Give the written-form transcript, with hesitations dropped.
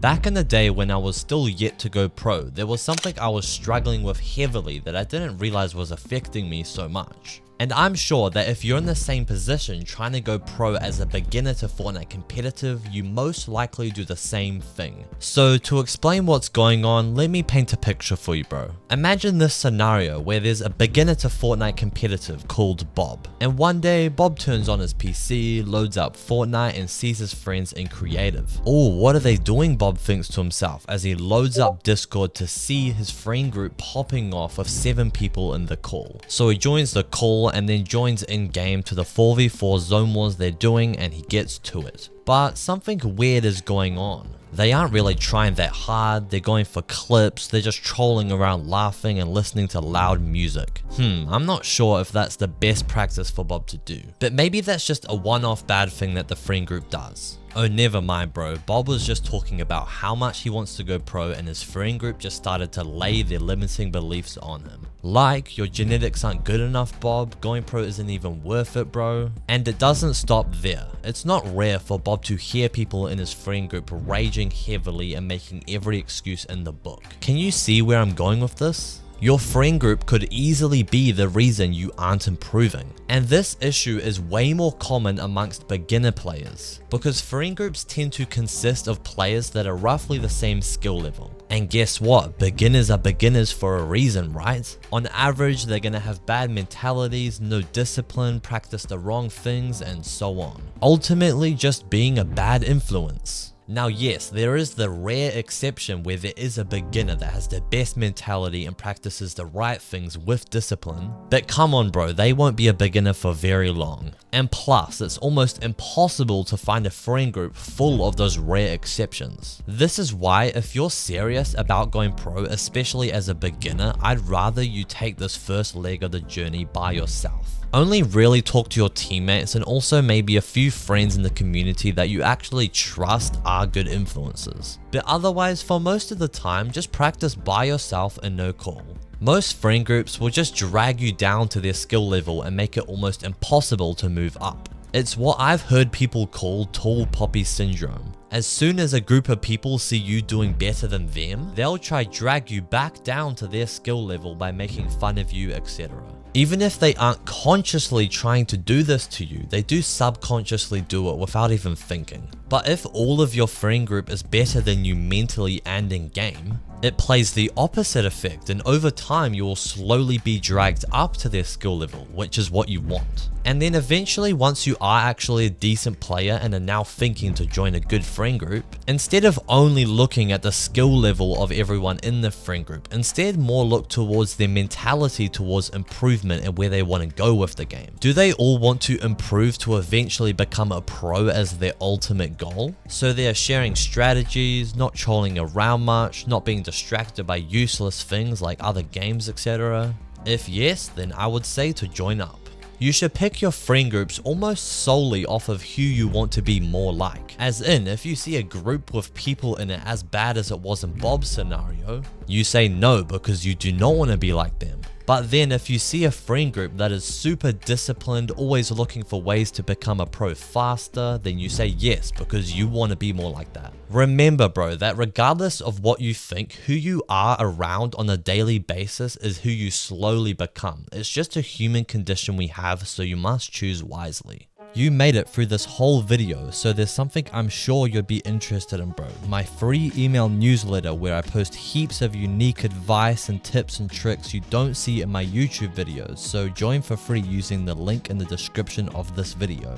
Back in the day when I was still yet to go pro, there was something I was struggling with heavily that I didn't realize was affecting me so much. And I'm sure that if you're in the same position trying to go pro as a beginner to Fortnite competitive, you most likely do the same thing. So to explain what's going on, let me paint a picture for you, bro. Imagine this scenario where there's a beginner to Fortnite competitive called Bob. And one day, Bob turns on his PC, loads up Fortnite and sees his friends in creative. Oh, what are they doing? Bob thinks to himself as he loads up Discord to see his friend group popping off with 7 people in the call. So he joins the call and then joins in game to the 4v4 zone wars they're doing, and he gets to it. But something weird is going on. They aren't really trying that hard, they're going for clips, they're just trolling around laughing and listening to loud music. I'm not sure if that's the best practice for Bob to do. But maybe that's just a one-off bad thing that the friend group does. Oh, never mind, bro. Bob was just talking about how much he wants to go pro, and his friend group just started to lay their limiting beliefs on him. Like, your genetics aren't good enough, Bob, going pro isn't even worth it, bro. And it doesn't stop there. It's not rare for Bob to hear people in his friend group raging heavily and making every excuse in the book. Can you see where I'm going with this? Your friend group could easily be the reason you aren't improving. And this issue is way more common amongst beginner players, because friend groups tend to consist of players that are roughly the same skill level. And guess what? Beginners are beginners for a reason, right? On average, they're gonna have bad mentalities, no discipline, practice the wrong things, and so on. Ultimately, just being a bad influence. Now yes, there is the rare exception where there is a beginner that has the best mentality and practices the right things with discipline, but come on bro, they won't be a beginner for very long. And plus, it's almost impossible to find a friend group full of those rare exceptions. This is why if you're serious about going pro, especially as a beginner, I'd rather you take this first leg of the journey by yourself. Only really talk to your teammates and also maybe a few friends in the community that you actually trust are good influences. But otherwise, for most of the time, just practice by yourself and no call. Most friend groups will just drag you down to their skill level and make it almost impossible to move up. It's what I've heard people call tall poppy syndrome. As soon as a group of people see you doing better than them, they'll try drag you back down to their skill level by making fun of you, etc. Even if they aren't consciously trying to do this to you, they do subconsciously do it without even thinking. But if all of your friend group is better than you mentally and in game, it plays the opposite effect, and over time you will slowly be dragged up to their skill level, which is what you want. And then eventually, once you are actually a decent player and are now thinking to join a good friend group, instead of only looking at the skill level of everyone in the friend group, instead more look towards their mentality towards improvement and where they want to go with the game. Do they all want to improve to eventually become a pro as their ultimate goal? So they are sharing strategies, not trolling around much, not being distracted by useless things like other games, etc. If yes, then I would say to join up. You should pick your friend groups almost solely off of who you want to be more like. As in, if you see a group with people in it as bad as it was in Bob's scenario, you say no because you do not want to be like them. But then if you see a friend group that is super disciplined, always looking for ways to become a pro faster, then you say yes because you want to be more like that. Remember bro, that regardless of what you think, who you are around on a daily basis is who you slowly become. It's just a human condition we have, so you must choose wisely. You made it through this whole video, so there's something I'm sure you'd be interested in, bro. My free email newsletter where I post heaps of unique advice and tips and tricks you don't see in my YouTube videos, so join for free using the link in the description of this video.